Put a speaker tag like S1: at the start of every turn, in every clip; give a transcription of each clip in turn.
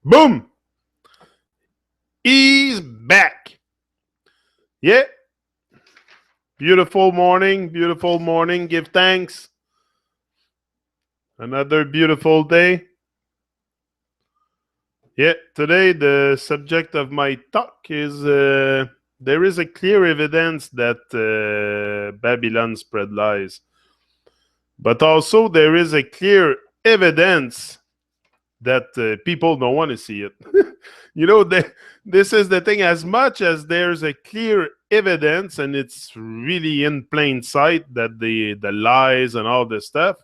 S1: Boom! He's back. Yeah. Beautiful morning. Beautiful morning. Give thanks. Another beautiful day. Yeah. Today, the subject of my talk is there is a clear evidence that Babylon spread lies. But also, there is a clear evidence that people don't want to see it. This is the thing. As much as there's a clear evidence, and it's really in plain sight that the lies and all this stuff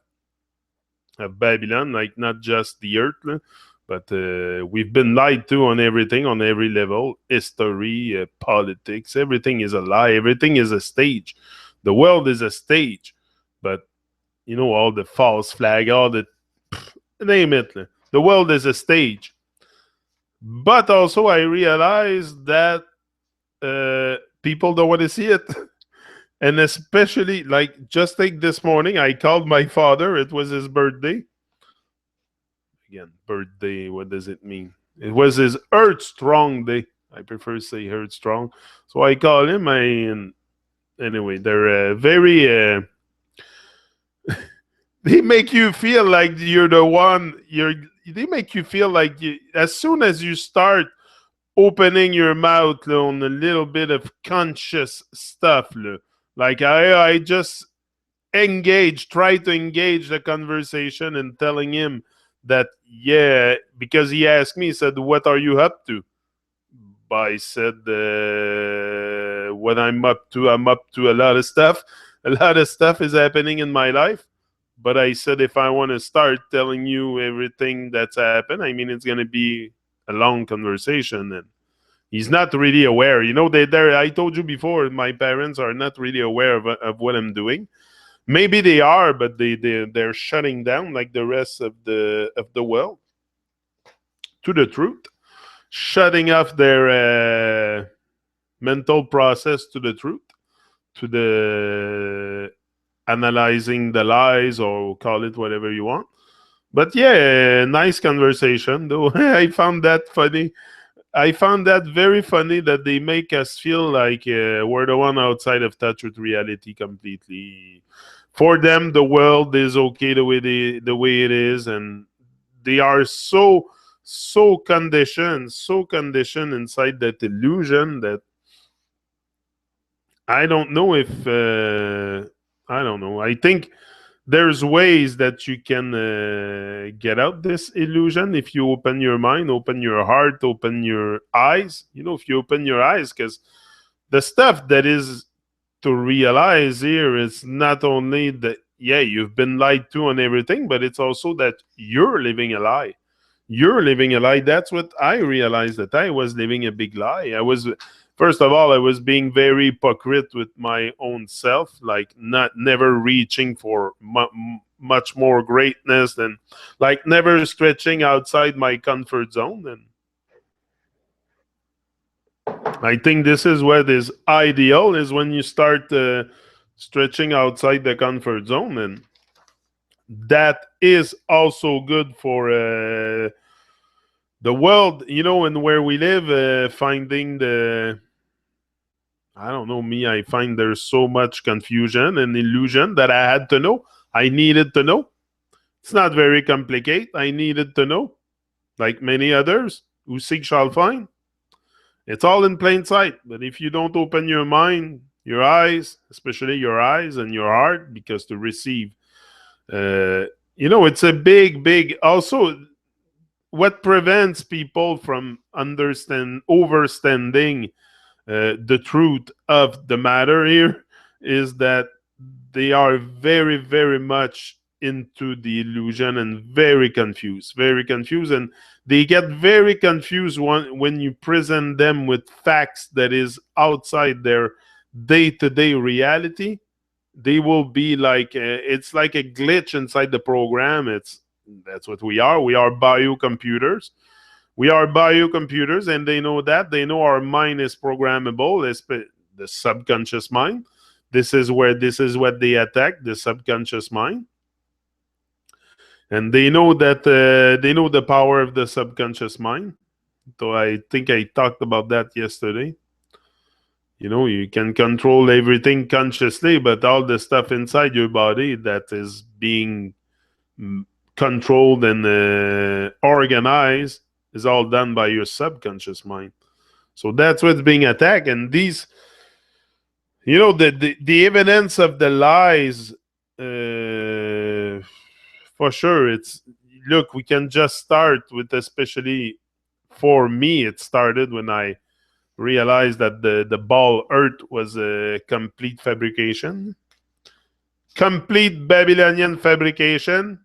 S1: of Babylon, like not just the earth, but we've been lied to on everything, on every level. History, politics, everything is a lie. Everything is a stage. The world is a stage, but all the false flag, all the name it. The world is a stage. But also, I realized that people don't want to see it. And especially, like, just like this morning, I called my father. It was his birthday. Again, birthday, what does it mean? It was his Earth Strong Day. I prefer to say Earth Strong. So I called him. Anyway, they're very... they make you feel like you're the one. They make you feel like as soon as you start opening your mouth on a little bit of conscious stuff, like I just try to engage the conversation and telling him that, yeah, because he asked me, he said, what are you up to? I said, what I'm up to a lot of stuff. A lot of stuff is happening in my life. But I said, if I want to start telling you everything that's happened, I mean, it's going to be a long conversation. And he's not really aware. I told you before, my parents are not really aware of what I'm doing. Maybe they are, but they're shutting down like the rest of the world to the truth, shutting off their mental process to the truth, to the analyzing the lies, or call it whatever you want. But yeah, nice conversation though. I found that funny. I found that very funny that they make us feel like we're the one outside of touch with reality completely. For them, the world is okay the way it is, and they are so conditioned inside that illusion that I don't know if I don't know. I think there's ways that you can get out this illusion if you open your mind, open your heart, open your eyes. If you open your eyes, because the stuff that is to realize here is not only that, yeah, you've been lied to on everything, but it's also that you're living a lie. You're living a lie. That's what I realized, that I was living a big lie. First of all, I was being very hypocrite with my own self, like never reaching for much more greatness, and like never stretching outside my comfort zone. And I think this is what is ideal, is when you start stretching outside the comfort zone. And that is also good for the world, and where we live, finding I don't know, I find there's so much confusion and illusion that I had to know. I needed to know. It's not very complicated. I needed to know. Like many others, who seek shall find. It's all in plain sight. But if you don't open your mind, your eyes, especially your eyes and your heart, because to receive, it's a big, also, what prevents people from overstanding the truth of the matter here is that they are very, very much into the illusion and very confused, and they get very confused when you present them with facts that is outside their day-to-day reality. They will be like, it's like a glitch inside the program. That's what we are. We are biocomputers. And they know that. They know our mind is programmable. It's the subconscious mind. This is what they attack, the subconscious mind. and they know that they know the power of the subconscious mind. So I think I talked about that yesterday. You can control everything consciously, but all the stuff inside your body that is being mm, controlled and organized is all done by your subconscious mind. So that's what's being attacked. And these, the evidence of the lies, for sure, it's look, we can just start with, especially for me, it started when I realized that the ball Earth was a complete fabrication, complete Babylonian fabrication.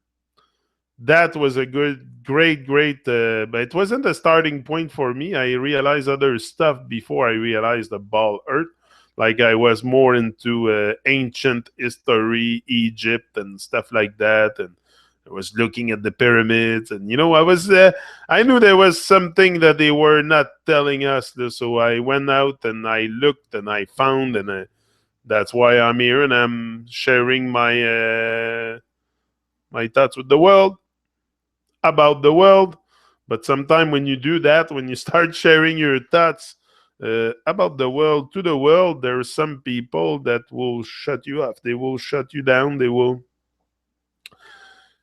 S1: That was a great, but it wasn't a starting point for me. I realized other stuff before I realized the ball Earth. Like I was more into ancient history, Egypt and stuff like that, and I was looking at the pyramids, and I knew there was something that they were not telling us. So I went out and I looked and I found, and that's why I'm here and I'm sharing my thoughts with the world about the world. But sometimes when you do that, when you start sharing your thoughts about the world to the world, there are some people that will shut you off. They will shut you down. They will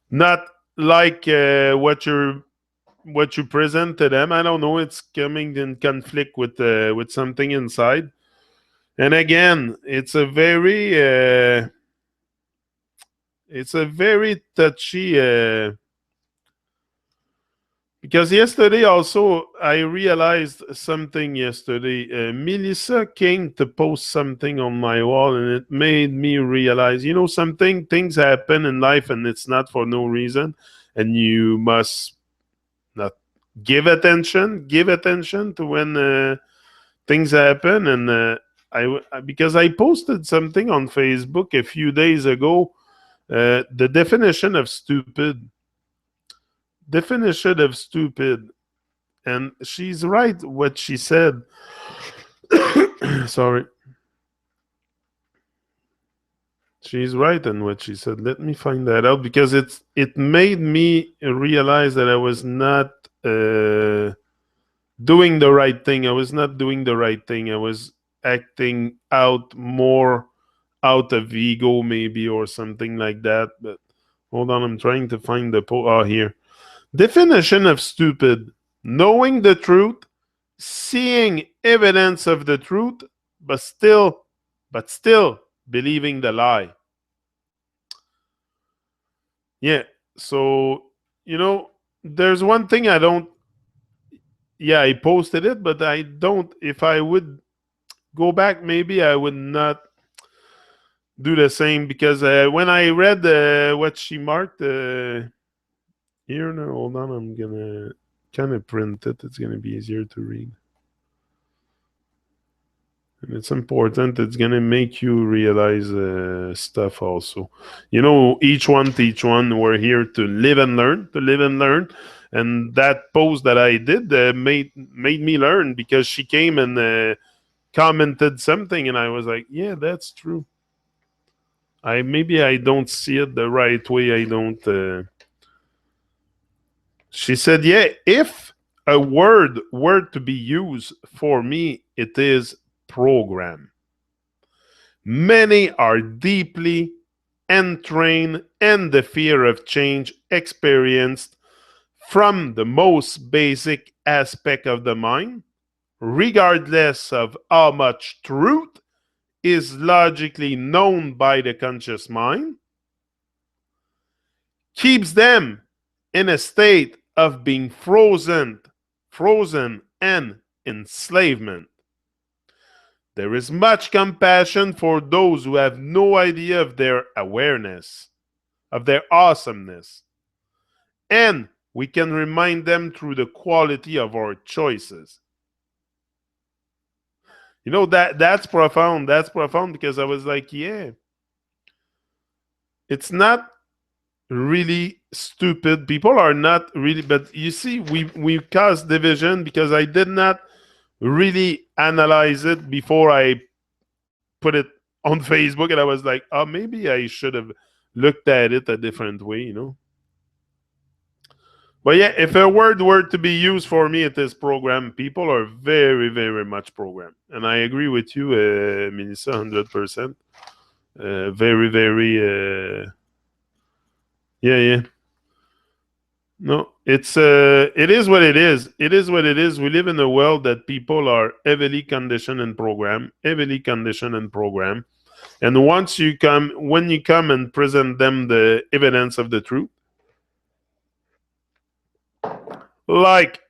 S1: not like what you present to them. I don't know. It's coming in conflict with something inside. And again, it's a very touchy. Because yesterday also I realized something yesterday. Melissa came to post something on my wall, and it made me realize, things happen in life, and it's not for no reason, and you must not give attention to when things happen. And because I posted something on Facebook a few days ago, the definition of stupid, and she's right what she said. Sorry, she's right in what she said. Let me find that out, because it made me realize that I was not doing the right thing. I was not doing the right thing. I was acting out more out of ego, maybe, or something like that. But hold on, I'm trying to find the here. Definition of stupid: knowing the truth, seeing evidence of the truth, but still believing the lie. Yeah. So, there's one thing I don't. Yeah, I posted it, but I don't. If I would go back, maybe I would not do the same, because when I read what she marked here, no, hold on, I'm gonna kind of print it. It's gonna be easier to read. And it's important. It's gonna make you realize stuff also. Each one teach one. We're here to live and learn. To live and learn. And that post that I did made me learn, because she came and commented something, and I was like, yeah, that's true. Maybe I don't see it the right way. I don't. She said, yeah, if a word were to be used for me, it is program. Many are deeply entrained in the fear of change experienced from the most basic aspect of the mind, regardless of how much truth is logically known by the conscious mind, keeps them in a state of being frozen and enslavement. There is much compassion for those who have no idea of their awareness, of their awesomeness. And we can remind them through the quality of our choices. That's profound. That's profound, because I was like, yeah, it's not really stupid. People are not really, but you see, we cause division because I did not really analyze it before I put it on Facebook, and I was like, oh, maybe I should have looked at it a different way. But yeah, if a word were to be used for me at this program, people are very, very much programmed. And I agree with you, Melissa, 100%. Very, very, yeah, yeah. No, it is what it is. It is what it is. We live in a world that people are heavily conditioned and programmed, heavily conditioned and programmed. And when you come and present them the evidence of the truth, like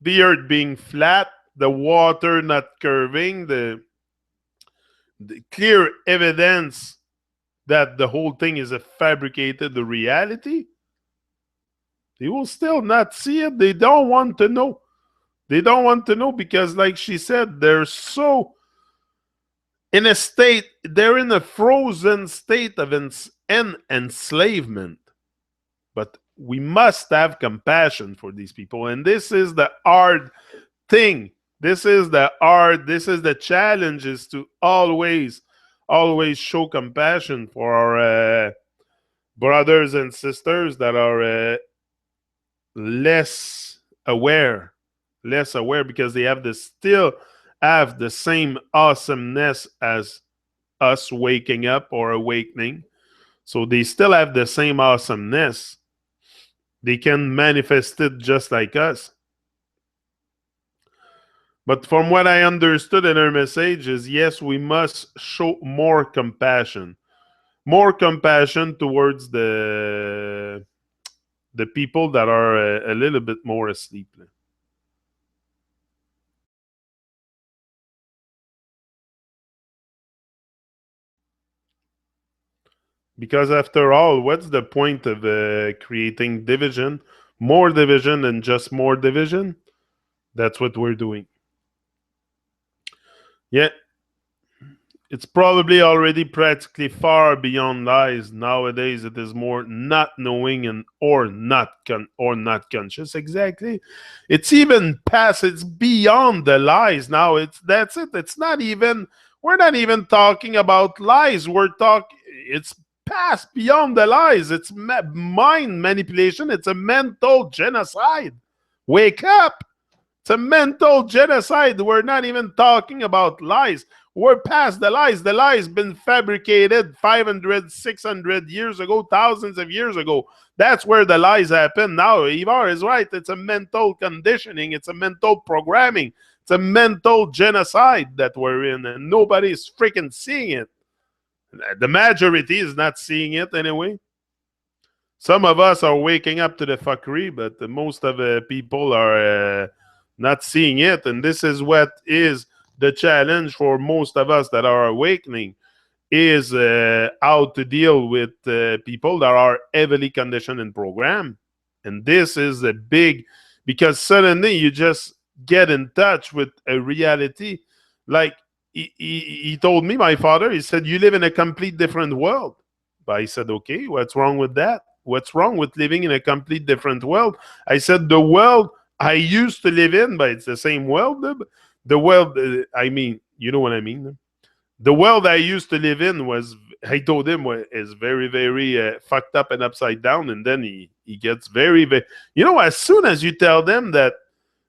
S1: the earth being flat, the water not curving, the clear evidence that the whole thing is a fabricated reality, they will still not see it. They don't want to know. They don't want to know because, like she said, they're so in a state, they're in a frozen state of enslavement. But we must have compassion for these people. And this is the hard thing. This is the challenge is to always show compassion for our brothers and sisters that are less aware, because they still have the same awesomeness as us waking up or awakening. So they still have the same awesomeness. They can manifest it just like us. But from what I understood in her message is, yes, we must show more compassion towards the people that are a little bit more asleep. Because after all, what's the point of creating division, more division and just more division? That's what we're doing. Yeah, it's probably already practically far beyond lies. Nowadays, it is more not knowing and or not conscious. Exactly. It's even past. It's beyond the lies now. That's it. It's not even. We're not even talking about lies. We're talking. It's past beyond the lies. It's mind manipulation. It's a mental genocide. Wake up. It's a mental genocide. We're not even talking about lies. We're past the lies. The lies been fabricated 500, 600 years ago, thousands of years ago. That's where the lies happen. Now, Ivar is right. It's a mental conditioning. It's a mental programming. It's a mental genocide that we're in, and nobody's freaking seeing it. The majority is not seeing it anyway. Some of us are waking up to the fuckery, but most of the people are not seeing it. And this is what is the challenge for most of us that are awakening, is how to deal with people that are heavily conditioned and programmed. And this is a big, because suddenly you just get in touch with a reality. Like he told me, my father, he said, you live in a complete different world. But I said, okay, what's wrong with that? What's wrong with living in a complete different world? I said, the world I used to live in, but it's the same world. The world, I mean, you know what I mean? The world I used to live in was, I told him, is very, very fucked up and upside down. And then he gets very, very, as soon as you tell them that,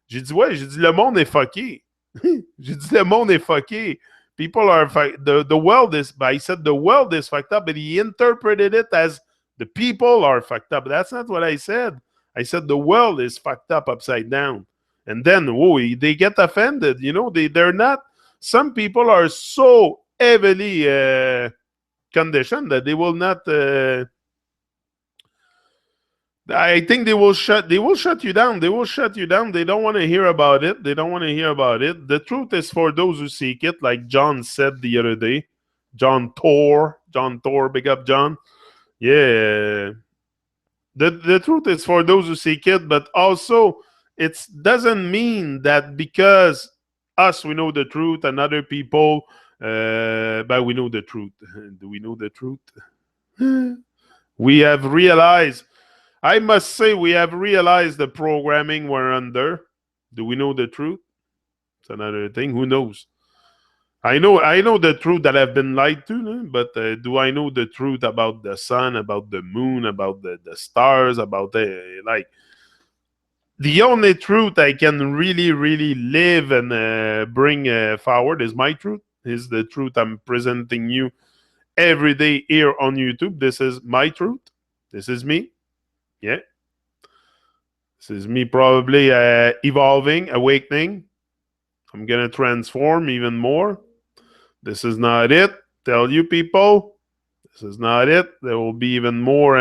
S1: j'ai dit, ouais, j'ai dit, le monde est fucké. J'ai dit, le monde est fucké. People are, the world is, but I said the world is fucked up, but he interpreted it as the people are fucked up. That's not what I said. I said the world is fucked up upside down. And then, they get offended. They're not. Some people are so heavily conditioned that they will not. I think they will shut you down. They will shut you down. They don't want to hear about it. They don't want to hear about it. The truth is for those who seek it, like John said the other day. John Thor, big up John. Yeah. The truth is for those who seek it, but also it doesn't mean that because us, we know the truth, and other people, but we know the truth. Do we know the truth? We have realized, I must say, we have realized the programming we're under. Do we know the truth? It's another thing. Who knows? I know the truth that I've been lied to, but do I know the truth about the sun, about the moon, about the stars, about the only truth I can really, really live and bring forward is my truth. Is the truth I'm presenting you every day here on YouTube. This is my truth. This is me. Yeah. This is me probably evolving, awakening. I'm going to transform even more. This is not it. Tell you people, this is not it. There will be even more.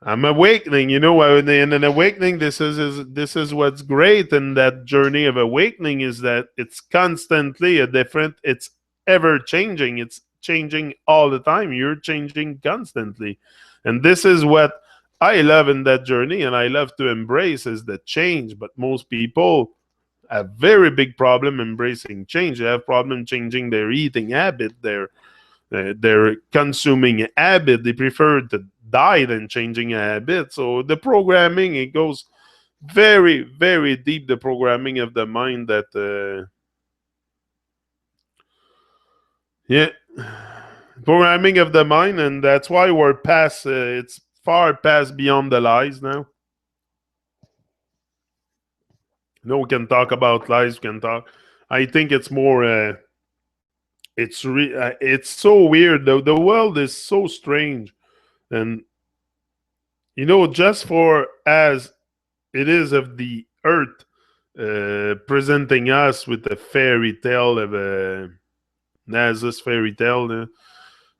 S1: I'm awakening, in an awakening. This is what's great in that journey of awakening is that it's constantly a different. It's ever changing. It's changing all the time. You're changing constantly, and this is what I love in that journey, and I love to embrace is the change. But most people have very big problem embracing change. They have problem changing their eating habit, their consuming habit. They prefer to die than changing a habit. So the programming, it goes very, very deep. The programming of the mind that, yeah, programming of the mind, and that's why we're past. It's far past beyond the lies now. We can talk about lies. We can talk. I think it's more. It's so weird. The world is so strange, and just for as it is of the earth presenting us with a fairy tale of a Nasus fairy tale.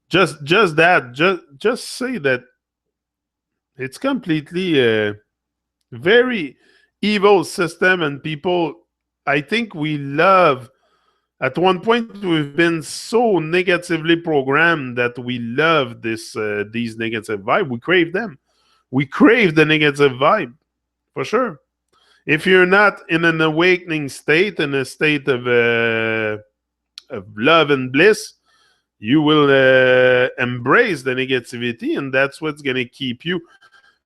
S1: Just that, just say that it's completely a very evil system, and people. I think we love. At one point, we've been so negatively programmed that we love these negative vibes. We crave them. We crave the negative vibe for sure. If you're not in an awakening state, in a state of love and bliss, you will embrace the negativity, and that's what's going to keep you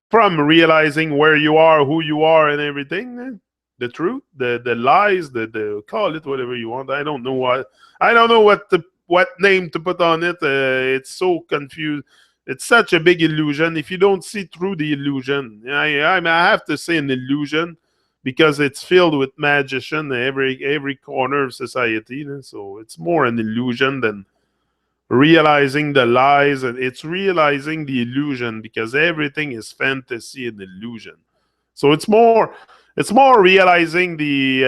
S1: from realizing where you are, who you are, and everything. The truth, the lies, the call it whatever you want. I don't know what name to put on it. It's so confused. It's such a big illusion. If you don't see through the illusion, I have to say an illusion because it's filled with magician every corner of society. So it's more an illusion than realizing the lies, and it's realizing the illusion because everything is fantasy and illusion. So it's more realizing the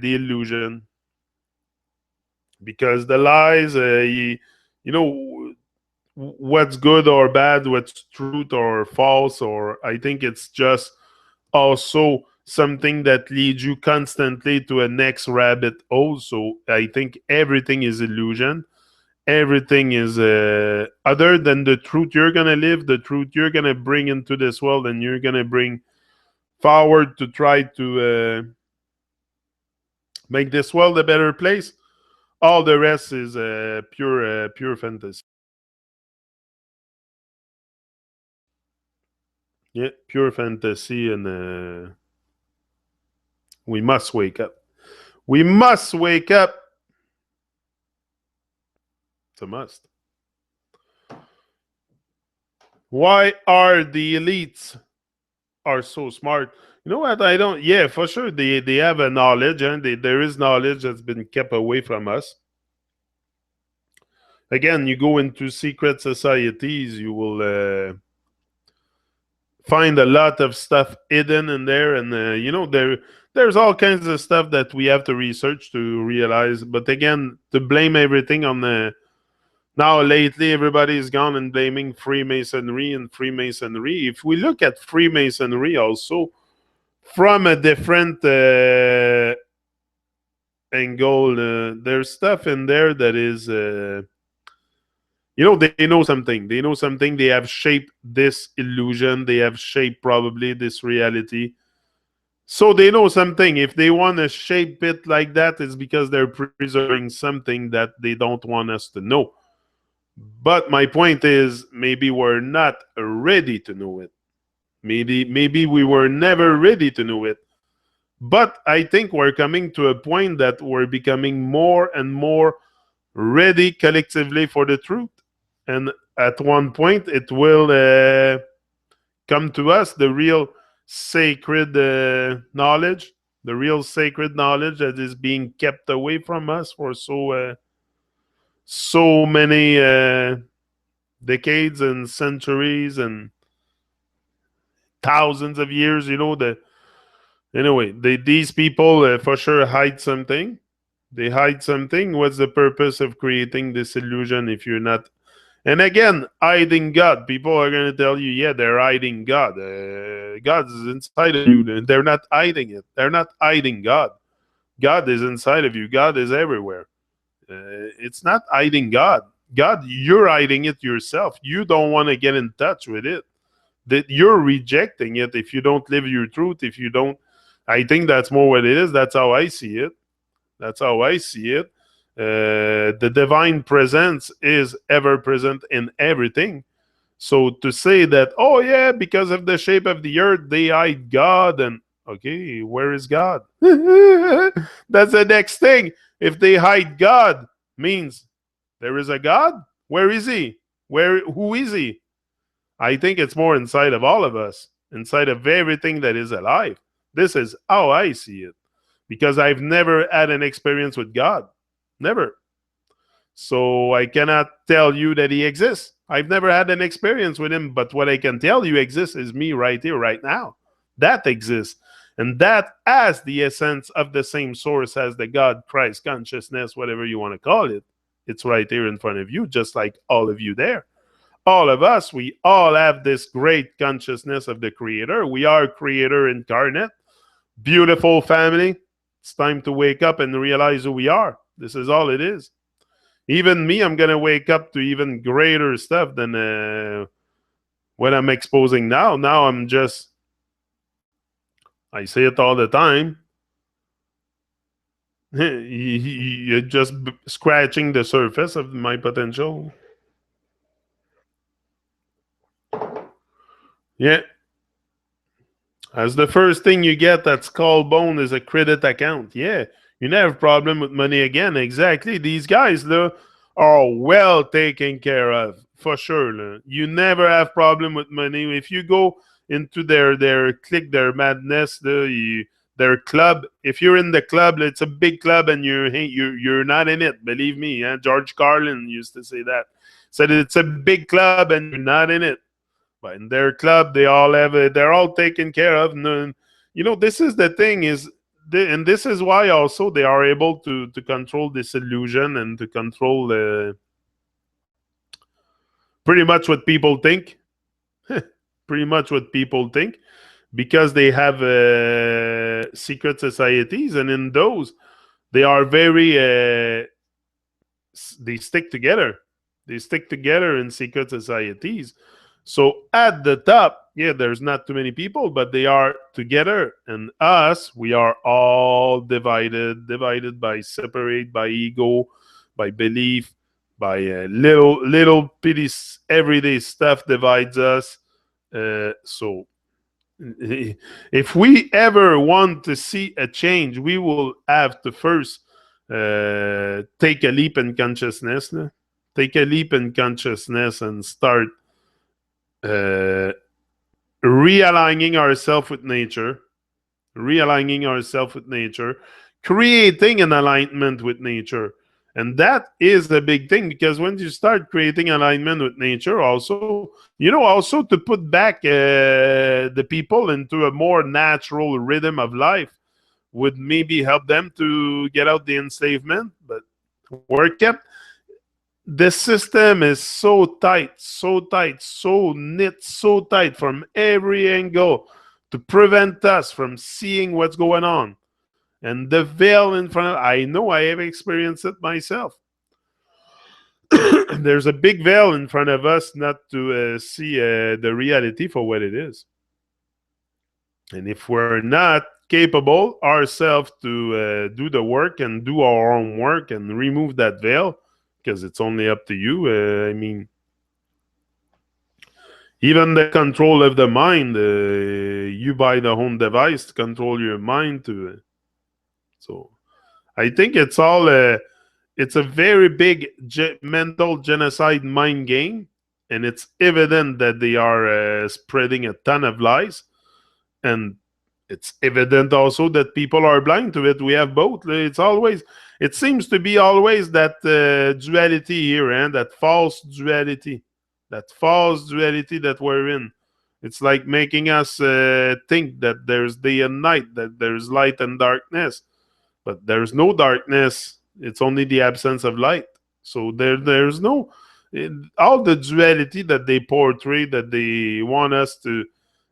S1: illusion because the lies, what's good or bad, what's truth or false, or I think it's just also something that leads you constantly to a next rabbit hole. So I think everything is illusion. Everything is other than the truth you're gonna live, the truth you're gonna bring into this world, and you're gonna bring forward to try to make this world a better place. All the rest is pure fantasy. Yeah, pure fantasy, and we must wake up. We must wake up. It's a must. Why are the elites are so smart? You know what? I don't. Yeah, for sure. They have a knowledge, and there is knowledge that's been kept away from us. Again, you go into secret societies, you will find a lot of stuff hidden in there, and there's all kinds of stuff that we have to research to realize. But again, to blame everything on the now lately, everybody's gone and blaming Freemasonry and Freemasonry. If we look at Freemasonry also from a different angle, there's stuff in there that is. They know something. They know something. They have shaped this illusion. They have shaped probably this reality. So they know something. If they want to shape it like that, it's because they're preserving something that they don't want us to know. But my point is, maybe we're not ready to know it. Maybe we were never ready to know it. But I think we're coming to a point that we're becoming more and more ready collectively for the truth. And at one point, it will come to us, the real sacred knowledge, the real sacred knowledge that is being kept away from us for so many decades and centuries and thousands of years. These people for sure hide something. They hide something. What's the purpose of creating this illusion if you're not? And again, hiding God. People are going to tell you, yeah, they're hiding God. God is inside of you. They're not hiding it. They're not hiding God. God is inside of you. God is everywhere. It's not hiding God. God, you're hiding it yourself. You don't want to get in touch with it. That you're rejecting it if you don't live your truth. If you don't, I think that's more what it is. That's how I see it. That's how I see it. The divine presence is ever present in everything. So to say that, oh yeah, because of the shape of the earth, they hide God, and okay, where is God? That's the next thing. If they hide God, means there is a God. Where is he? Who is he? I think it's more inside of all of us, inside of everything that is alive. This is how I see it. Because I've never had an experience with God. Never. So I cannot tell you that he exists. I've never had an experience with him, but what I can tell you exists is me right here, right now. That exists. And that has the essence of the same source as the God, Christ, consciousness, whatever you want to call it. It's right here in front of you, just like all of you there. All of us, we all have this great consciousness of the Creator. We are Creator incarnate. Beautiful family. It's time to wake up and realize who we are. This is all it is. Even me, I'm going to wake up to even greater stuff than what I'm exposing now. Now I'm just, I say it all the time. You're just scratching the surface of my potential. Yeah. As the first thing you get at Skull Bone is a credit account. Yeah. You never have a problem with money again. Exactly. These guys are well taken care of. For sure. You never have problem with money. If you go into their clique, their madness, their club. If you're in the club, it's a big club and you're not in it. Believe me. Yeah? George Carlin used to say that. Said it's a big club and you're not in it. But in their club, they're all taken care of. And, this is the thing is, and this is why also they are able to control this illusion and to control pretty much what people think. Pretty much what people think, because they have secret societies, and in those, they are very they stick together. They stick together in secret societies. So at the top, yeah, there's not too many people, but they are together. And us, we are all divided by separate, by ego, by belief, by little petty everyday stuff divides us. So if we ever want to see a change, we will have to first take a leap in consciousness. Take a leap in consciousness and start realigning ourselves with nature, creating an alignment with nature. And that is the big thing, because when you start creating alignment with nature, also to put back the people into a more natural rhythm of life would maybe help them to get out the enslavement. But we're kept. The system is so tight, so knit, so tight from every angle to prevent us from seeing what's going on. And the veil in front of, I know I have experienced it myself. There's a big veil in front of us not to see the reality for what it is. And if we're not capable ourselves to do the work and do our own work and remove that veil, because it's only up to you. Even the control of the mind, you buy the home device to control your mind. So I think it's all it's a very big mental genocide mind game, and it's evident that they are spreading a ton of lies. And it's evident also that people are blind to it. We have both. It seems to be always that duality here, and that false duality, that we're in. It's like making us think that there's day and night, that there's light and darkness, but there's no darkness. It's only the absence of light. So there's no all the duality that they portray, that they want us to,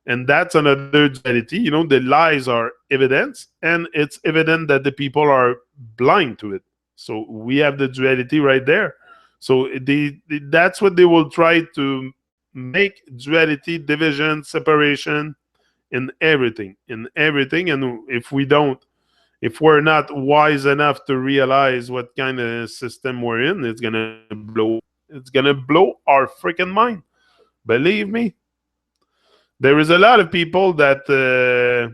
S1: and that's another duality. The lies are evidence, and it's evident that the people are blind to it. So we have the duality right there. So that's what they will try to make: duality, division, separation in everything. And if we're not wise enough to realize what kind of system we're in, it's gonna blow our freaking mind. Believe me, there is a lot of people that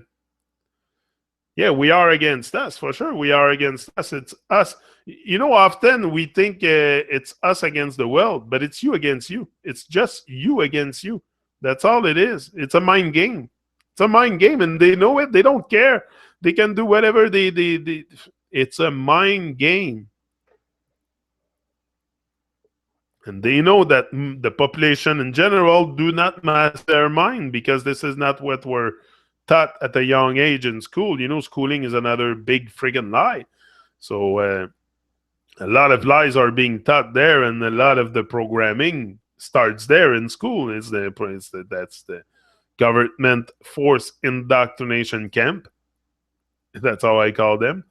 S1: yeah, we are against us, for sure. We are against us. It's us. Often we think it's us against the world, but it's you against you. It's just you against you. That's all it is. It's a mind game. It's a mind game, and they know it. They don't care. They can do whatever they. It's a mind game. And they know that the population in general do not master their mind, because this is not what we're taught at a young age in school. Schooling is another big friggin' lie. So a lot of lies are being taught there, and a lot of the programming starts there in school. That's the government force indoctrination camp. That's how I call them.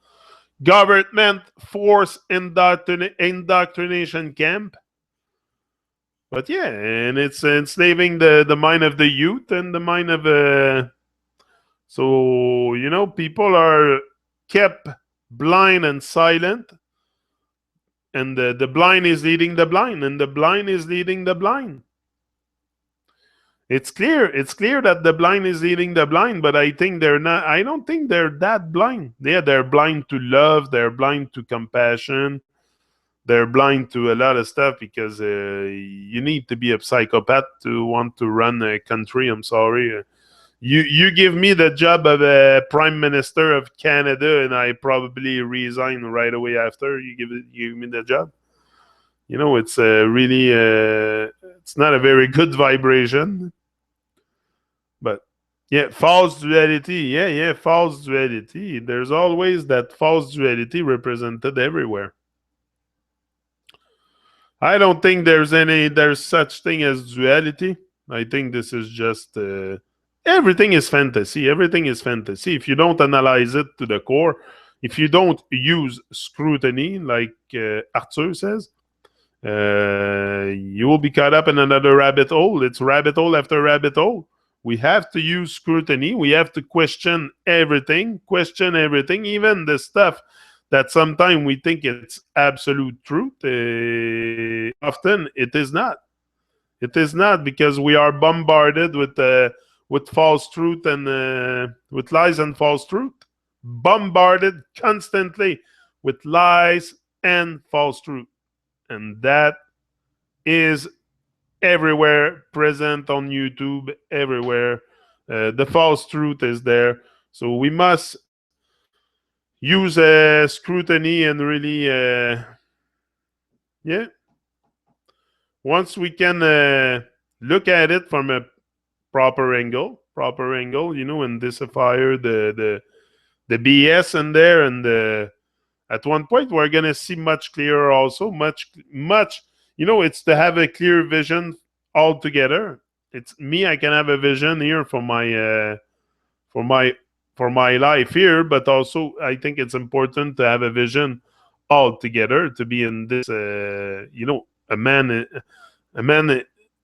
S1: Government force indoctrination camp. But yeah, and it's enslaving the mind of the youth and the mind of so people are kept blind and silent, and the blind is leading the blind, and the blind is leading the blind. It's clear that the blind is leading the blind, but I don't think they're that blind. They're blind to love, they're blind to compassion, they're blind to a lot of stuff, because you need to be a psychopath to want to run a country. I'm sorry. You give me the job of a prime minister of Canada, and I probably resign right away after. You give me the job. It's really it's not a very good vibration. But yeah, false duality. Yeah, false duality. There's always that false duality represented everywhere. I don't think there's such thing as duality. I think this is just everything is fantasy. Everything is fantasy. If you don't analyze it to the core, if you don't use scrutiny, like Arthur says, you will be caught up in another rabbit hole. It's rabbit hole after rabbit hole. We have to use scrutiny. We have to question everything, even the stuff that sometimes we think it's absolute truth. Often it is not. It is not, because we are bombarded with false truth and with lies and false truth. Bombarded constantly with lies and false truth. And that is everywhere, present on YouTube, everywhere. The false truth is there. So we must use scrutiny and really, yeah. Once we can look at it from a proper angle, and decipher the BS in there, and at one point we're gonna see much clearer. Also, much. It's to have a clear vision altogether. It's me. I can have a vision here for my life here, but also I think it's important to have a vision altogether, to be in this. A man.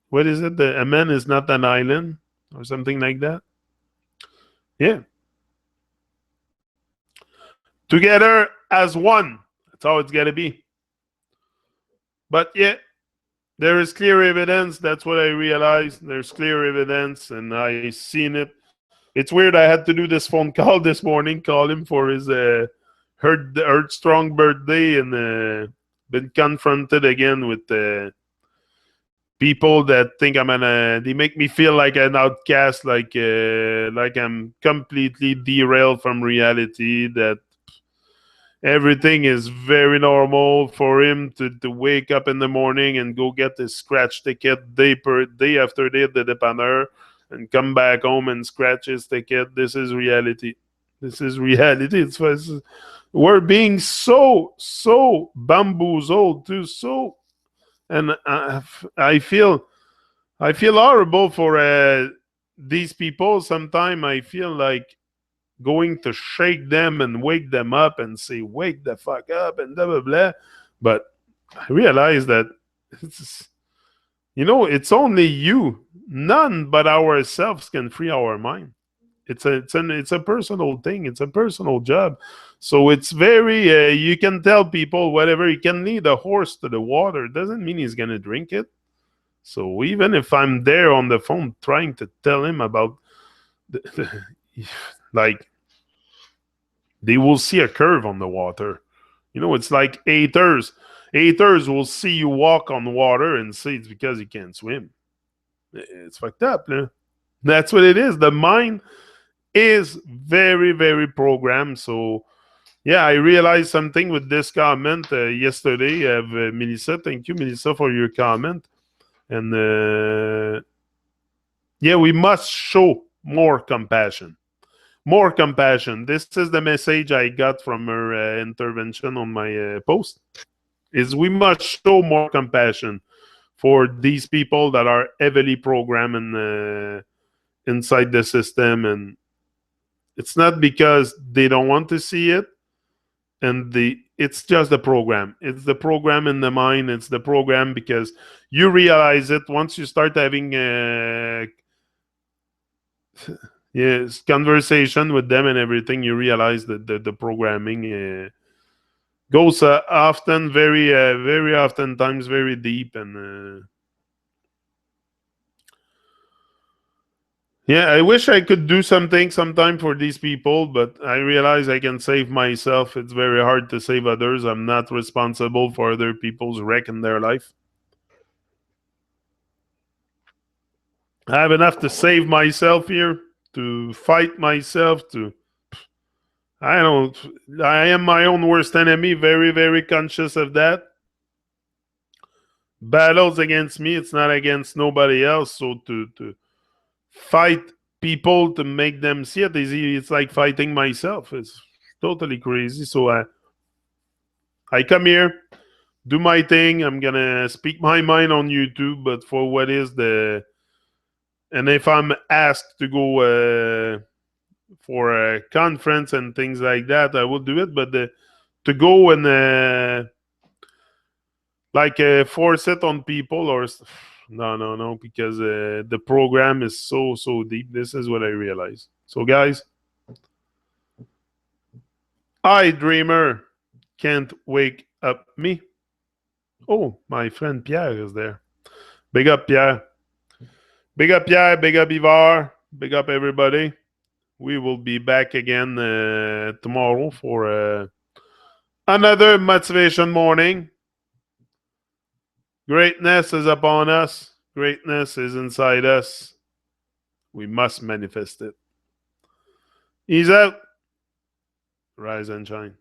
S1: What is it? A man is not an island, or something like that. Yeah. Together as one. That's how it's gotta be. But yeah, there is clear evidence. That's what I realized. There's clear evidence, and I seen it. It's weird. I had to do this phone call this morning, call him for his Heard Strong birthday, and been confronted again with People that think they make me feel like an outcast, like I'm completely derailed from reality, that everything is very normal for him to wake up in the morning and go get his scratch ticket day after day at the dépanneur and come back home and scratch his ticket. This is reality. This is reality. We're being so bamboozled too. So, and I feel horrible for these people. Sometimes I feel like going to shake them and wake them up and say, "Wake the fuck up," and blah blah blah. But I realize that it's it's only you. None but ourselves can free our mind. It's a personal thing. It's a personal job. So it's very you can tell people whatever. You can lead a horse to the water. Doesn't mean he's gonna drink it. So even if I'm there on the phone trying to tell him about like they will see a curve on the water. It's like haters. Haters will see you walk on water and say it's because you can't swim. It's fucked up. No? That's what it is. The mind is very, very programmed. So, yeah, I realized something with this comment yesterday of Melissa. Thank you, Melissa, for your comment. And yeah, we must show more compassion. More compassion. This is the message I got from her intervention on my post. Is we must show more compassion for these people that are heavily programmed inside the system, and it's not because they don't want to see it, and it's just the program. It's the program in the mind. It's the program because you realize it once you start having yes, conversation with them and everything. You realize that the programming goes often very oftentimes very deep, and yeah, I wish I could do something sometime for these people, but I realize I can save myself. It's very hard to save others. I'm not responsible for other people's wreck in their life. I have enough to save myself here, to fight myself, to I don't I am my own worst enemy, very, very conscious of that. Battles against me, it's not against nobody else. So to fight people to make them see it is it's like fighting myself. It's totally crazy. So I come here, do my thing. I'm gonna speak my mind on YouTube, but for what is the and if I'm asked to go for a conference and things like that, I will do it. But to go and force it on people or no, because the program is so deep. This is what I realize. So guys, I dreamer can't wake up me. Oh, my friend Pierre is there. Big up Pierre. Big up Pierre. Big up Ivar. Big up everybody. We will be back again tomorrow for another motivation morning. Greatness is upon us. Greatness is inside us. We must manifest it. Ease out. Rise and shine.